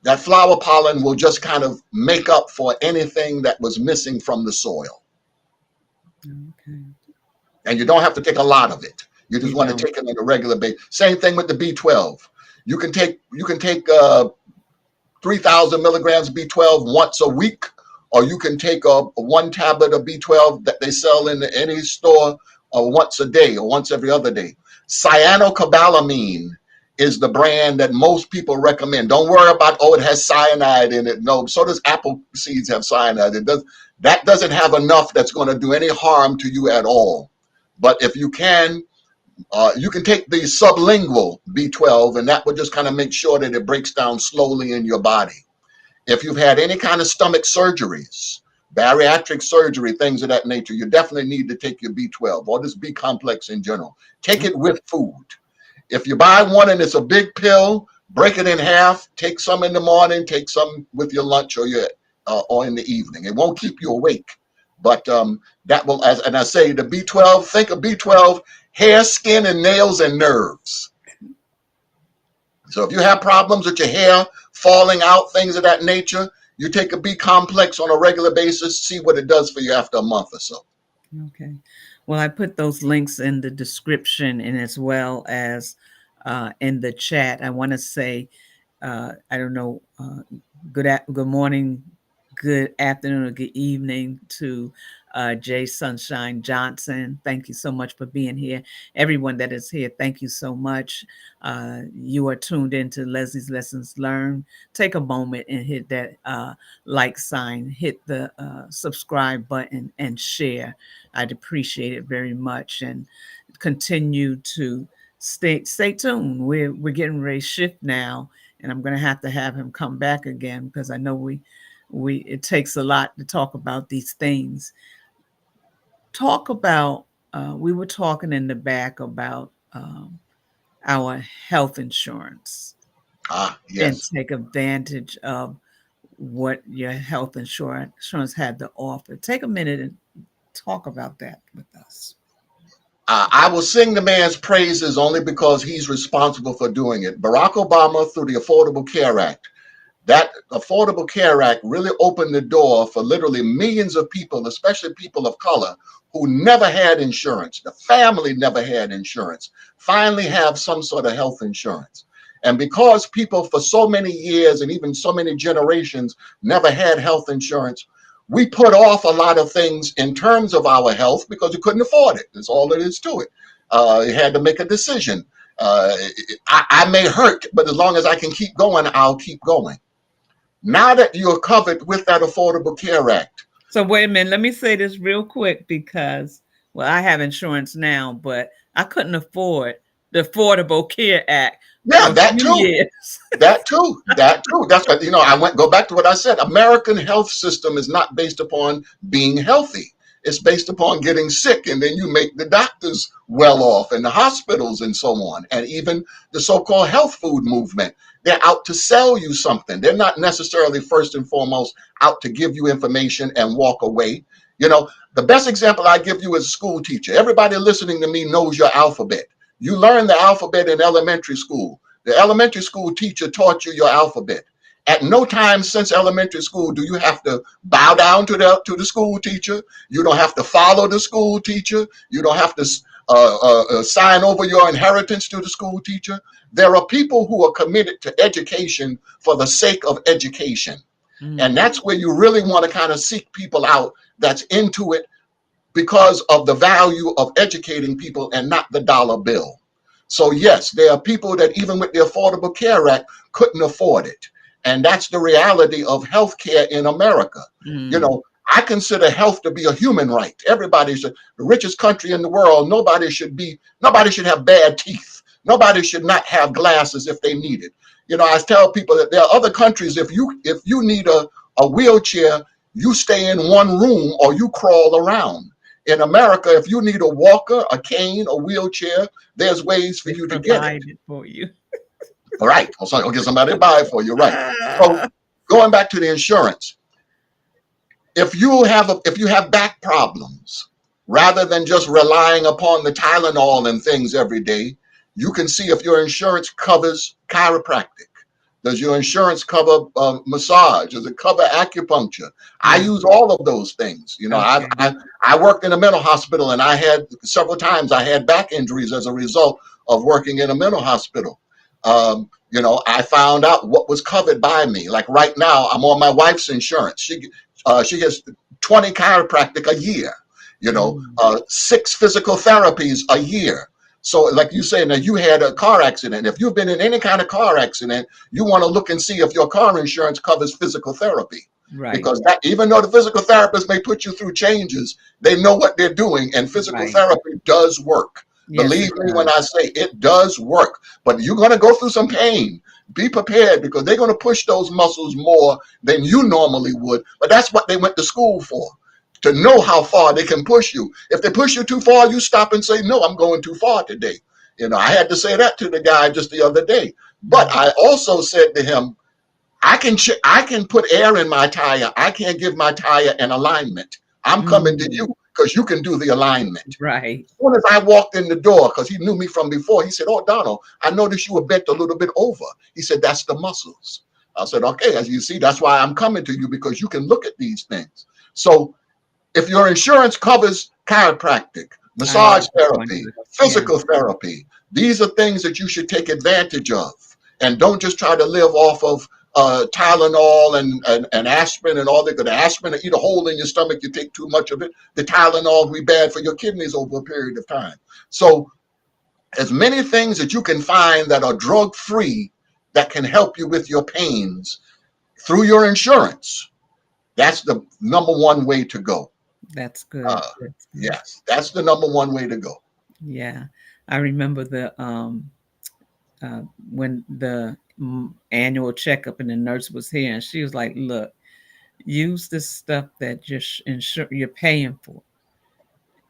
that flower pollen will just kind of make up for anything that was missing from the soil. okay. And you don't have to take a lot of it. You just You want to don't. take it on a regular basis. Same thing with the B12. You can take 3,000 milligrams of B12 once a week, or you can take a one tablet of B12 that they sell in any store once a day or once every other day. Cyanocobalamin is the brand that most people recommend. Don't worry about, oh, it has cyanide in it. No, so does apple seeds have cyanide. That doesn't have enough that's going to do any harm to you at all. But if you can take the sublingual B12, and that would just kind of make sure that it breaks down slowly in your body. If you've had any kind of stomach surgeries, bariatric surgery, things of that nature, you definitely need to take your B12 or this B complex in general. Take it with food. If you buy one and it's a big pill, break it in half, take some in the morning, take some with your lunch or in the evening. It won't keep you awake, but that will, and I say the B12, think of B12, hair, skin, and nails and nerves. So if you have problems with your hair falling out, things of that nature, you take a B complex on a regular basis, see what it does for you after a month or so. Okay. Well, I put those links in the description and as well as in the chat. I want to say, I don't know, good morning good afternoon or good evening to Jay Sunshine Johnson. Thank you so much for being here. Everyone that is here, thank you so much. You are tuned into Leslie's Lessons Learned. Take a moment and hit that like sign, hit the subscribe button, and share. I'd appreciate it very much. And continue to stay tuned. We're getting ready to shift now, and I'm going to have him come back again because I know we it takes a lot to talk about these things. Talk about we were talking in the back about our health insurance and Yes. take advantage of what your health insurance had to offer. Take a minute and talk about that with us. I will sing the man's praises only because he's responsible for doing it. Barack Obama, through the Affordable Care Act, that Affordable Care Act really opened the door for literally millions of people, especially people of color, who never had insurance. The family never had insurance, finally have some sort of health insurance. And because people for so many years and even so many generations never had health insurance, we put off a lot of things in terms of our health because we couldn't afford it. That's all there is to it. You had to make a decision. I may hurt, but as long as I can keep going, I'll keep going. Now that you're covered with that Affordable Care Act. So wait a minute, let me say this real quick because, well, I have insurance now, but I couldn't afford the Affordable Care Act Yeah, for a that few too. years. That too. That too. That's what, go back to what I said. American health system is not based upon being healthy. It's based upon getting sick, and then you make the doctors well off and the hospitals and so on. And even the so-called health food movement, they're out to sell you something. They're not necessarily first and foremost out to give you information and walk away. The best example I give you is a school teacher. Everybody listening to me knows your alphabet. You learn the alphabet in elementary school. The elementary school teacher taught you your alphabet. At no time since elementary school do you have to bow down to the school teacher. You don't have to follow the school teacher. You don't have to sign over your inheritance to the school teacher. There are people who are committed to education for the sake of education. And that's where you really want to kind of seek people out that's into it because of the value of educating people and not the dollar bill. So yes, there are people that even with the Affordable Care Act couldn't afford it. And that's the reality of healthcare in America. I consider health to be a human right. Everybody should, the richest country in the world, nobody should have bad teeth. Nobody should not have glasses if they need it. I tell people that there are other countries, if you need a wheelchair, you stay in one room or you crawl around. In America, if you need a walker, a cane, a wheelchair, there's ways for you to get it. For you. All right. I'll get somebody to buy it for you. Right. So going back to the insurance, if you have back problems, rather than just relying upon the Tylenol and things every day, you can see if your insurance covers chiropractic. Does your insurance cover massage? Does it cover acupuncture? I use all of those things. Okay. I worked in a mental hospital, and I had several times I had back injuries as a result of working in a mental hospital. I found out what was covered by me. Like right now, I'm on my wife's insurance. She gets 20 chiropractic a year. 6 physical therapies a year. So like you say, now you had a car accident. If you've been in any kind of car accident, you want to look and see if your car insurance covers physical therapy. Right. Because even though the physical therapist may put you through changes, they know what they're doing, and physical therapy does work. Yes, believe me when I say it does work. But you're going to go through some pain. Be prepared because they're going to push those muscles more than you normally would. But that's what they went to school for. To know how far they can push you. If they push you too far, you stop and say, no, I'm going too far today. I had to say that to the guy just the other day. But I also said to him, I can put air in my tire. I can't give my tire an alignment. I'm coming to you because you can do the alignment. Right. As soon as I walked in the door, because he knew me from before, he said, oh, Donald, I noticed you were bent a little bit over. He said, that's the muscles. I said, okay, as you see, that's why I'm coming to you, because you can look at these things. So if your insurance covers chiropractic, massage therapy, physical therapy, these are things that you should take advantage of. And don't just try to live off of Tylenol and aspirin and all that. The aspirin will eat a hole in your stomach. You take too much of it. The Tylenol will be bad for your kidneys over a period of time. So as many things that you can find that are drug-free that can help you with your pains through your insurance, that's the number one way to go. That's good. That's good. Yes, that's the number one way to go. Yeah. I remember when the annual checkup and the nurse was here and she was like, look, use this stuff that you're paying for,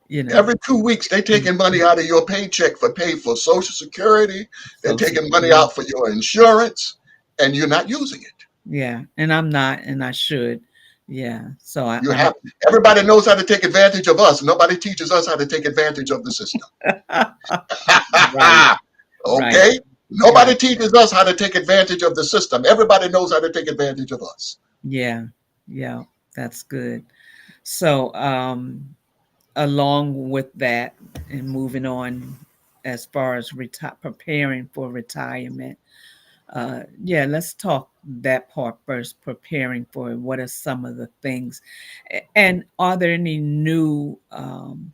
you know. Every 2 weeks, they're taking money out of your paycheck for Social Security. They're taking money out for your insurance, and you're not using it. Yeah, and I'm not, and I should. Yeah, so everybody knows how to take advantage of us. Nobody teaches us how to take advantage of the system. Right. Okay? Right. Nobody teaches us how to take advantage of the system. Everybody knows how to take advantage of us. Yeah, that's good. So, along with that and moving on as far as preparing for retirement, let's talk that part first. Preparing for it. What are some of the things, and are there any new I'm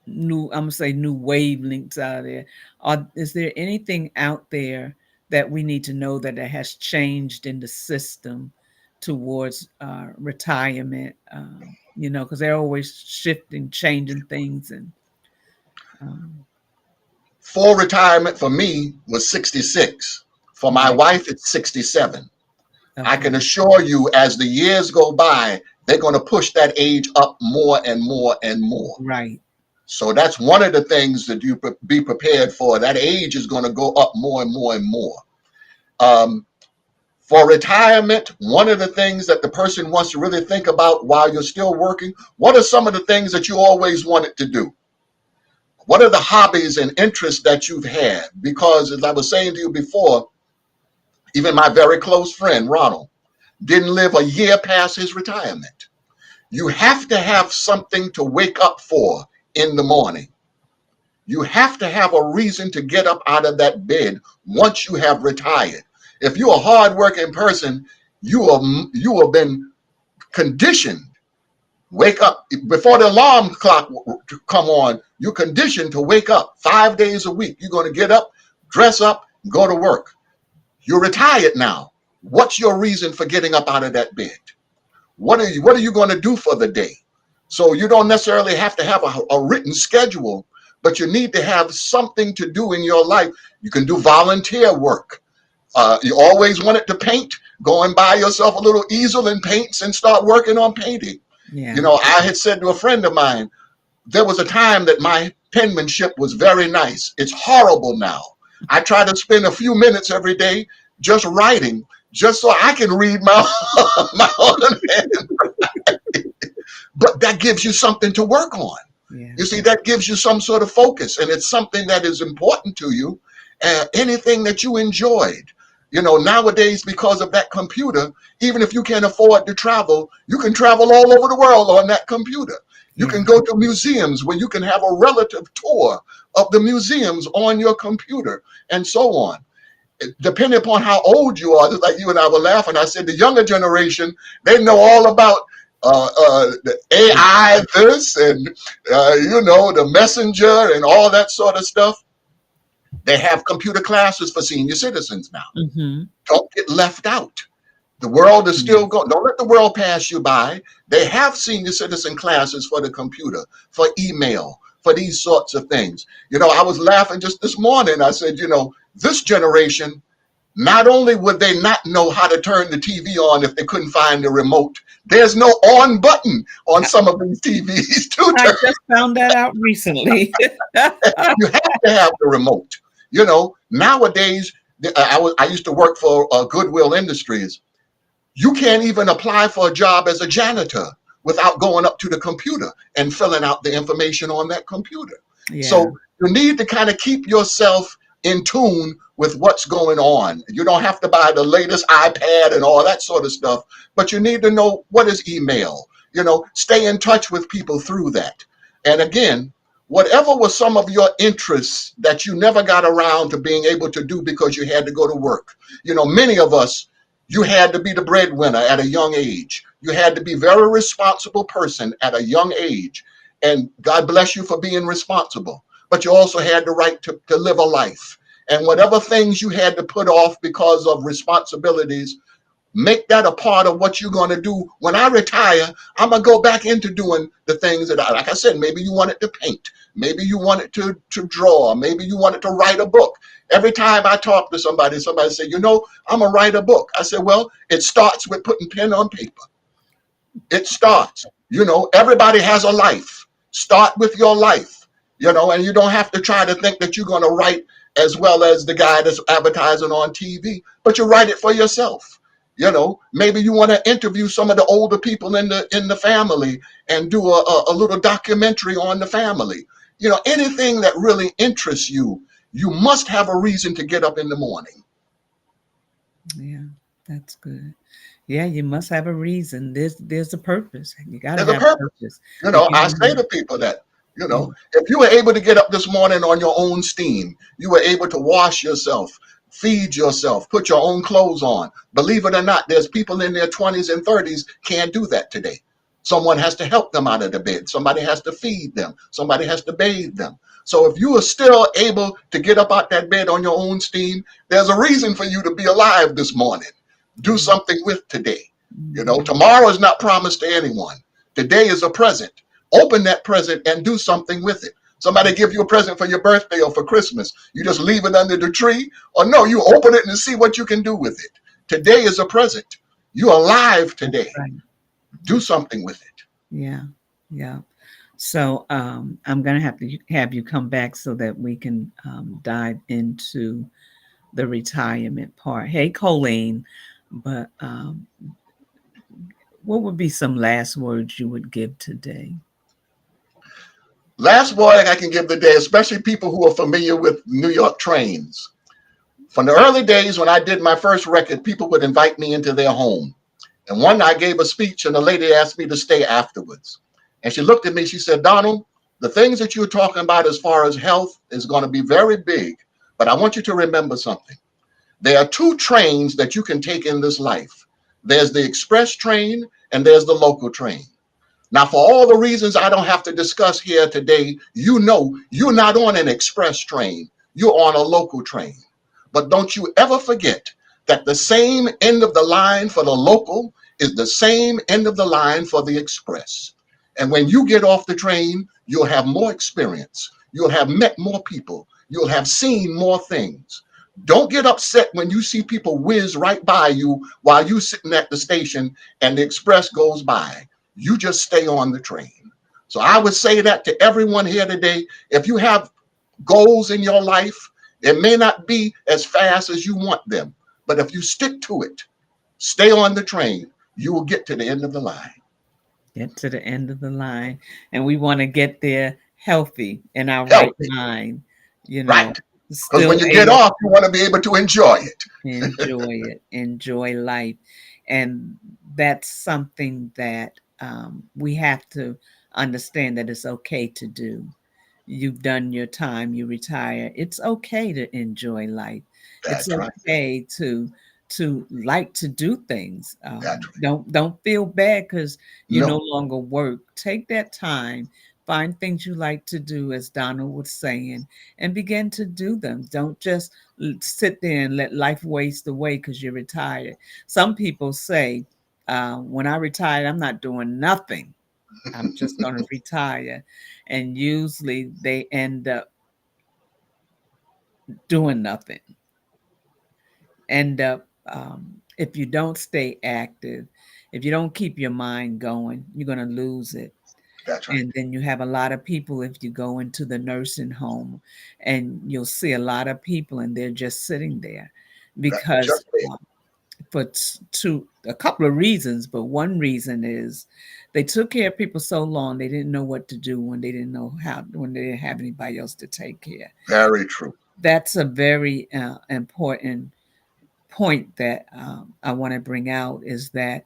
gonna say new wavelengths out there? Is there anything out there that we need to know that it has changed in the system towards retirement? Because they're always shifting, changing things. And full retirement for me was 66. For my wife, it's 67. Okay. I can assure you, as the years go by, they're going to push that age up more and more and more. Right. So that's one of the things that you be prepared for. That age is going to go up more and more and more. For retirement, one of the things that the person wants to really think about while you're still working, what are some of the things that you always wanted to do? What are the hobbies and interests that you've had? Because as I was saying to you before, even my very close friend, Ronald, didn't live a year past his retirement. You have to have something to wake up for in the morning. You have to have a reason to get up out of that bed once you have retired. If you're a hardworking person, you have been conditioned. Wake up before the alarm clock come on. You're conditioned to wake up 5 days a week. You're going to get up, dress up, go to work. You're retired now. What's your reason for getting up out of that bed? What are you going to do for the day? So you don't necessarily have to have a written schedule, but you need to have something to do in your life. You can do volunteer work. You always wanted to paint. Go and buy yourself a little easel and paints and start working on painting. Yeah. You know, I had said to a friend of mine, there was a time that my penmanship was very nice. It's horrible now. I try to spend a few minutes every day just writing, just so I can read my own handwriting. But that gives you something to work on. Yeah. You see, that gives you some sort of focus, and it's something that is important to you. Anything that you enjoyed. You know, nowadays, because of that computer, even if you can't afford to travel, you can travel all over the world on that computer. You can go to museums where you can have a relative tour of the museums on your computer and so on. Depending upon how old you are, just like you and I were laughing, I said the younger generation, they know all about the AI, this and, the messenger and all that sort of stuff. They have computer classes for senior citizens now. Mm-hmm. Don't get left out. The world is still going. Don't let the world pass you by. They have senior citizen classes for the computer, for email, for these sorts of things. You know, I was laughing just this morning. I said, this generation, not only would they not know how to turn the TV on if they couldn't find the remote, there's no on button on some of these TVs too. I just found that out recently. You have to have the remote. Nowadays, I used to work for Goodwill Industries. You can't even apply for a job as a janitor without going up to the computer and filling out the information on that computer. Yeah. So you need to kind of keep yourself in tune with what's going on. You don't have to buy the latest iPad and all that sort of stuff, but you need to know what is email. Stay in touch with people through that. And again, whatever was some of your interests that you never got around to being able to do because you had to go to work. Many of us, you had to be the breadwinner at a young age. You had to be a very responsible person at a young age. And God bless you for being responsible. But you also had the right to live a life. And whatever things you had to put off because of responsibilities, make that a part of what you're going to do. When I retire, I'm going to go back into doing the things that like I said, maybe you wanted to paint. Maybe you wanted to draw. Maybe you wanted to write a book. Every time I talk to somebody say, I'm going to write a book. I said, well, it starts with putting pen on paper. It starts, everybody has a life. Start with your life, and you don't have to try to think that you're going to write as well as the guy that's advertising on TV, but you write it for yourself. Maybe you want to interview some of the older people in the family and do a little documentary on the family. Anything that really interests you, you must have a reason to get up in the morning. Yeah, that's good. Yeah, you must have a reason. There's a purpose. You got to There's a have purpose. purpose. If you I say don't to people that, yeah, if you were able to get up this morning on your own steam, you were able to wash yourself, feed yourself, put your own clothes on. Believe it or not, there's people in their 20s and 30s can't do that today. Someone has to help them out of the bed. Somebody has to feed them. Somebody has to bathe them. So if you are still able to get up out that bed on your own steam, there's a reason for you to be alive this morning. Do something with today. Tomorrow is not promised to anyone. Today is a present. Open that present and do something with it. Somebody give you a present for your birthday or for Christmas. You just leave it under the tree, or no, you open it and see what you can do with it. Today is a present. You're alive today. right. Do something with it. Yeah, yeah. So I'm gonna have to have you come back so that we can dive into the retirement part. Hey, Colleen, but what would be some last words you would give today? Last word I can give today, especially people who are familiar with New York trains. From the early days when I did my first record, people would invite me into their home. And one night I gave a speech and the lady asked me to stay afterwards. And she looked at me, she said, Donald, the things that you're talking about as far as health is going to be very big, but I want you to remember something. There are two trains that you can take in this life. There's the express train and there's the local train. Now, for all the reasons I don't have to discuss here today, you're not on an express train. You're on a local train. But don't you ever forget that the same end of the line for the local is the same end of the line for the express. And when you get off the train, you'll have more experience. You'll have met more people. You'll have seen more things. Don't get upset when you see people whiz right by you while you're sitting at the station and the express goes by. You just stay on the train. So I would say that to everyone here today. If you have goals in your life, it may not be as fast as you want them, but if you stick to it, stay on the train, you will get to the end of the line. Get to the end of the line, and we want to get there healthy in our right Healthy, mind. You know, right? Because when still you get able off, you want to be able to enjoy it. enjoy it, enjoy life. And that's something that we have to understand that it's okay to do. You've done your time, you retire. It's okay to enjoy life. It's That's right. okay to like to do things. That's Don't feel bad because right. you no No, longer work. Take that time, find things you like to do, as Donald was saying, and begin to do them. Don't just sit there and let life waste away because you're retired. Some people say, when I retire, I'm not doing nothing. I'm just going to retire. And usually they end up doing nothing. End up, if you don't stay active, if you don't keep your mind going, you're going to lose it. that's right. And then you have a lot of people, if you go into the nursing home, and you'll see a lot of people and they're just sitting there because Just it. for a couple of reasons, but one reason is they took care of people so long they didn't know what to do when they didn't know how when they didn't have anybody else to take care. Very true. That's a very important point that I want to bring out is that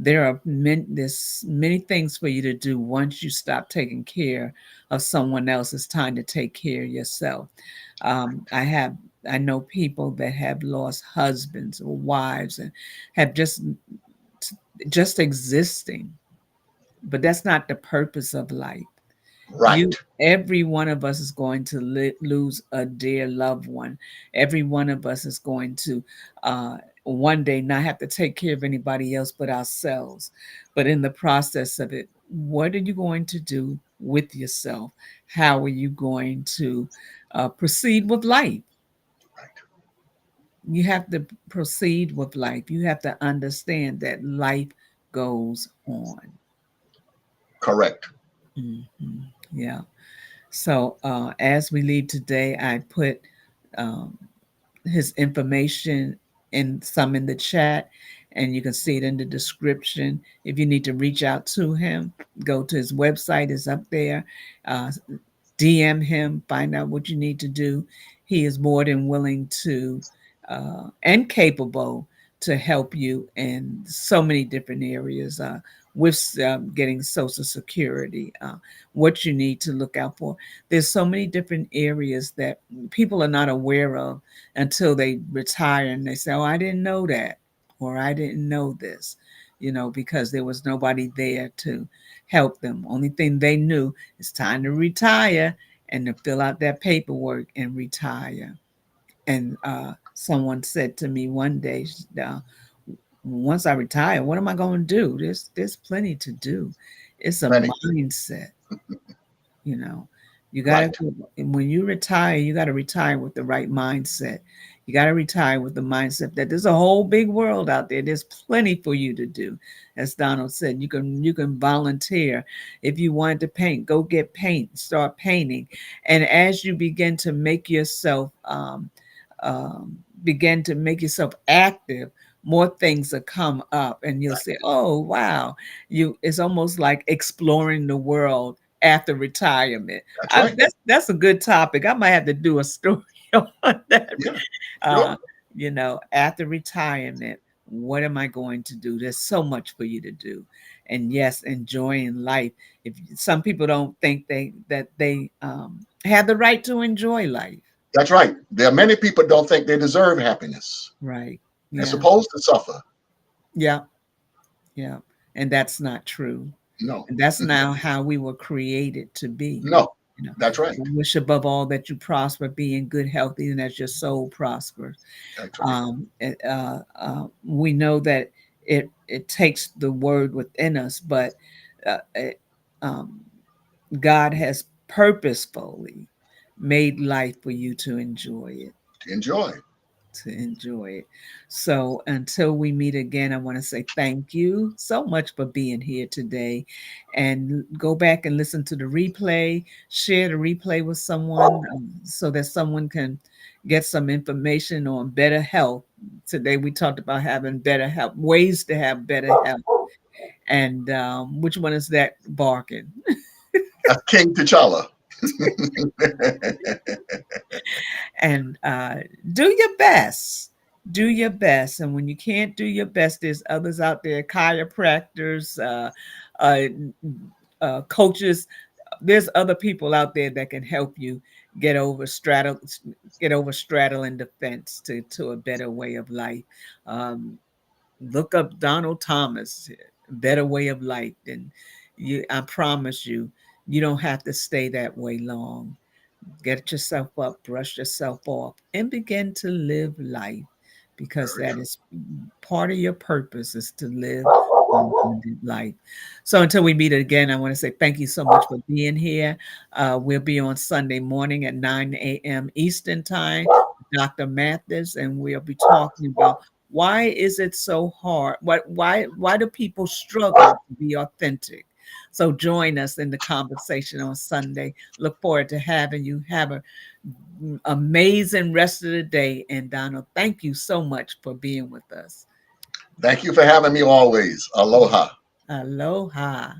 there's many things for you to do once you stop taking care of someone else. It's time to take care of yourself. Um, I have I know people that have lost husbands or wives and have just existing, but that's not the purpose of life. Right. Every one of us is going to lose a dear loved one. Every one of us is going to one day not have to take care of anybody else but ourselves. But in the process of it, what are you going to do with yourself? How are you going to proceed with life? Right. You have to proceed with life. You have to understand that life goes on. Correct. Mhm. Yeah. So as we leave today, I put um, his information in the chat, and you can see it in the description. If you need to reach out to him, go to his website, is up there. Uh, DM him, find out what you need to do. He is more than willing to and capable to help you in so many different areas with getting Social Security, what you need to look out for. There's so many different areas that people are not aware of until they retire and they say, "Oh, I didn't know that," or "I didn't know this," because there was nobody there to help them. Only thing they knew, it's time to retire and to fill out that paperwork and retire. And someone said to me one day, once I retire, what am I going to do? There's plenty to do. It's a Plenty. mindset, you know. You got Right. to, when you retire, you got to retire with the right mindset. You got to retire with the mindset that there's a whole big world out there. There's plenty for you to do. As Donald said, you can volunteer. If you want to paint, go get paint, start painting. And as you begin to make yourself active, more things will come up and you'll say, "Oh, wow." It's almost like exploring the world after retirement. That's right. That's a good topic. I might have to do a story on that. Yeah. Uh, Sure. After retirement, what am I going to do? There's so much for you to do. And yes, enjoying life. If some people don't think they have the right to enjoy life. That's right. There are many people don't think they deserve happiness. Right. They're Yeah. supposed to suffer. Yeah. Yeah. And that's not true. No. And that's now how we were created to be. No. You know, That's right. I wish above all that you prosper, be in good health, even as your soul prospers. That's right. We know that it takes the word within us, but uh, it, um, God has purposefully made life for you to enjoy it. Enjoy. To enjoy it. So until we meet again, I want to say thank you so much for being here today. And go back and listen to the replay, share the replay with someone so that someone can get some information on better health. Today we talked about having better health, ways to have better health. And which one is that barking? That's King T'Challa. And do your best. Do your best. And when you can't do your best, there's others out there, chiropractors, uh, coaches. There's other people out there that can help you get over straddling the fence to a better way of life. Um, Look up Donald Thomas, Better Way of Life. And I promise you, you don't have to stay that way long. Get yourself up, brush yourself off, and begin to live life, because Very that true. is part of your purpose, is to live abundant life. So until we meet again, I want to say thank you so much for being here. We'll be on Sunday morning at 9 a.m. Eastern Time, Dr. Mathis, and we'll be talking about why is it so hard? Why do people struggle to be authentic? So join us in the conversation on Sunday. Look forward to having you. Have an amazing rest of the day. And Donald, thank you so much for being with us. Thank you for having me always. Aloha. Aloha.